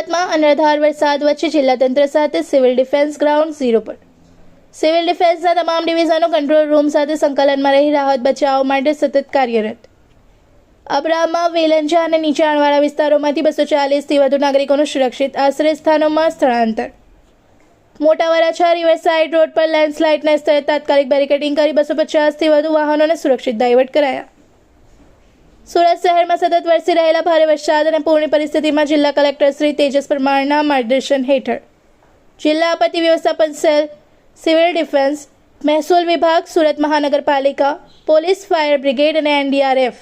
સુરતમાં અનરાધાર વરસાદ વચ્ચે જિલ્લા તંત્ર સાથે સિવિલ ડિફેન્સ ગ્રાઉન્ડ ઝીરો પર સિવિલ ડિફેન્સના તમામ ડિવિઝનો કંટ્રોલ રૂમ સાથે સંકલનમાં રહી રાહત બચાવ માટે સતત કાર્યરત. અબ્રામા, વેલંજા અને નીચાણવાળા વિસ્તારોમાંથી 240થી વધુ નાગરિકોનું સુરક્ષિત આશ્રય સ્થાનોમાં સ્થળાંતર. મોટા વરાછા રિવરસાઇડ રોડ પર લેન્ડસ્લાઇડના સ્થળે તાત્કાલિક બેરિકેડિંગ કરી 250થી વધુ વાહનોને સુરક્ષિત ડાયવર્ટ કરાયા. સુરત શહેરમાં સતત વરસી રહેલા ભારે વરસાદ અને પૂરની પરિસ્થિતિમાં જિલ્લા કલેક્ટર શ્રી તેજસ પરમારના માર્ગદર્શન હેઠળ જિલ્લા આપત્તિ વ્યવસ્થાપન સેલ, સિવિલ ડિફેન્સ, મહેસૂલ વિભાગ, સુરત મહાનગરપાલિકા, પોલીસ, ફાયર બ્રિગેડ અને NDRF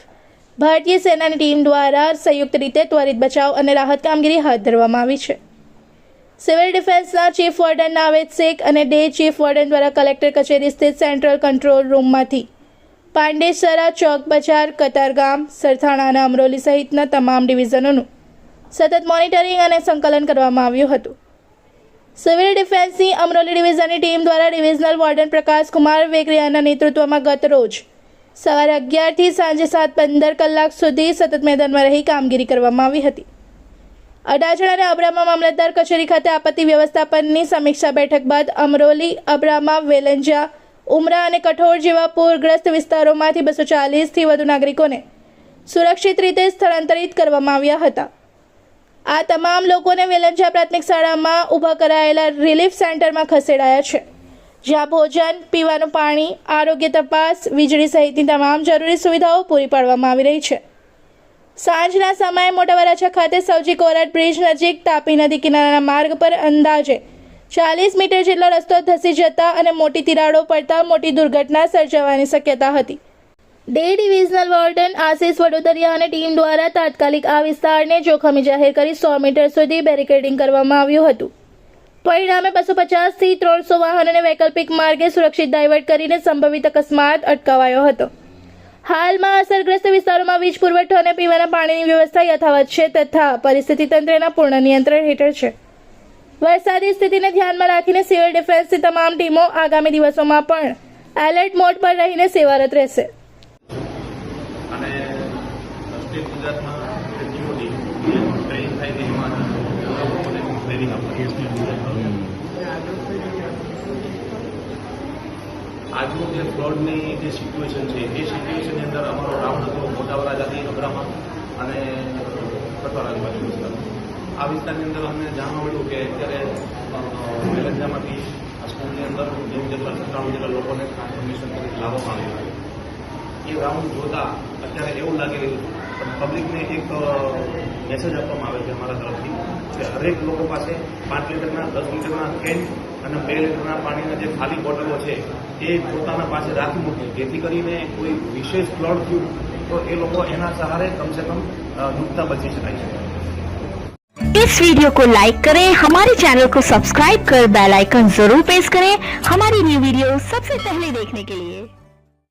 ભારતીય સેનાની ટીમ દ્વારા સંયુક્ત રીતે ત્વરિત બચાવ અને રાહત કામગીરી હાથ ધરવામાં આવી છે. Civil ડિફેન્સના chief warden Naved Sheikh અને ડે ચીફ વોર્ડન દ્વારા કલેક્ટર કચેરી સ્થિત સેન્ટ્રલ કંટ્રોલ રૂમમાંથી પાંડેસરા, ચોક બજાર, કતારગામ, સરથાણા અને અમરોલી સહિતના તમામ ડિવિઝનોનું સતત મોનિટરિંગ અને સંકલન કરવામાં આવ્યું હતું. સિવિલ ડિફેન્સની અમરોલી ડિવિઝનની ટીમ દ્વારા ડિવિઝનલ વોર્ડન પ્રકાશ કુમાર વેગરિયાના નેતૃત્વમાં ગત રોજ સવારે 11થી સાંજે 7:15 કલાક સુધી સતત મેદાનમાં રહી કામગીરી કરવામાં આવી હતી. અડાજણ અને અબ્રામા મામલતદાર કચેરી ખાતે આપત્તિ વ્યવસ્થાપનની સમીક્ષા બેઠક બાદ અમરોલી, અબ્રામા, વેલંજા, ઉમરા અને કઠોળ જેવા પૂરગ્રસ્ત વિસ્તારોમાંથી 240થી વધુ નાગરિકોને સુરક્ષિત રીતે સ્થળાંતરિત કરવામાં આવ્યા હતા. આ તમામ લોકોને વેલંજા પ્રાથમિક શાળામાં ઊભા કરાયેલા રિલીફ સેન્ટરમાં ખસેડાયા છે, જ્યાં ભોજન, પીવાનું પાણી, આરોગ્ય તપાસ, વીજળી સહિતની તમામ જરૂરી સુવિધાઓ પૂરી પાડવામાં આવી રહી છે. સાંજના સમયે મોટા વરાછા ખાતે સૌજી કોરાટ બ્રિજ નજીક તાપી નદી કિનારાના માર્ગ પર અંદાજે 40 મીટર જેટલો રસ્તો ધસી જતા અને મોટી તિરાડો પડતા મોટી દુર્ઘટના સર્જાવાની શક્યતા હતી. Day divisional warden Ashish Vadodariya અને ટીમ દ્વારા તાત્કાલિક આ વિસ્તારને જોખમી જાહેર કરી 100 મીટર સુધી બેરિકેડિંગ કરવામાં આવ્યું હતું. પરિણામે 250થી 300 વાહનોને વૈકલ્પિક માર્ગે સુરક્ષિત ડાયવર્ટ કરીને સંભવિત અકસ્માત અટકાવાયો હતો. હાલમાં અસરગ્રસ્ત વિસ્તારોમાં વીજ પુરવઠો અને પીવાના પાણીની વ્યવસ્થા યથાવત છે તથા પરિસ્થિતિ તંત્રના પૂર્ણ નિયંત્રણ હેઠળ છે. વરસાદી સ્થિતિને ધ્યાનમાં રાખીને સિવિલ ડિફેન્સની તમામ ટીમો આગામી દિવસોમાં પણ એલર્ટ મોડ પર રહીને સેવારત રહેશે. અને સ્ટેટ ગુજરાતમાં ટ્રેન થાય તેમાં ટ્રેનિંગ આજનું જે ફ્લોડની જે સિચ્યુએશન છે એ સિચ્યુએશનની અંદર અમારો રાઉન્ડ હતો મોટા વરાછાથી અબ્રામા અને કઠોળ આજુબાજુ વિસ્તાર. આ વિસ્તારની અંદર અમને જાણવા મળ્યું કે અત્યારે વેલંજામાંથી આ સ્કૂલની અંદર 97 જેટલા લોકોને ટ્રાન્સફોર્મેશન કરી લાવવામાં આવ્યું છે. એ રાઉન્ડ જોતા અત્યારે એવું લાગી રહ્યું છે પણ પબ્લિકને એક મેસેજ આપવામાં આવે છે અમારા તરફથી કે હરેક લોકો પાસે 5 લીટરના, 10 લીટરના કેન અને 2 લીટરના પાણીના જે ખાલી બોટલો છે એ પોતાના પાસે રાખી મૂકે, જેથી કરીને કોઈ વિશેષ ફ્લડ થયું તો એ લોકો એના સહારે કમસે કમ ડૂબતા બચી શકાય છે. इस वीडियो को लाइक करें, हमारे चैनल को सब्सक्राइब कर बेल आइकन जरूर प्रेस करें हमारी न्यू वीडियो सबसे पहले देखने के लिए.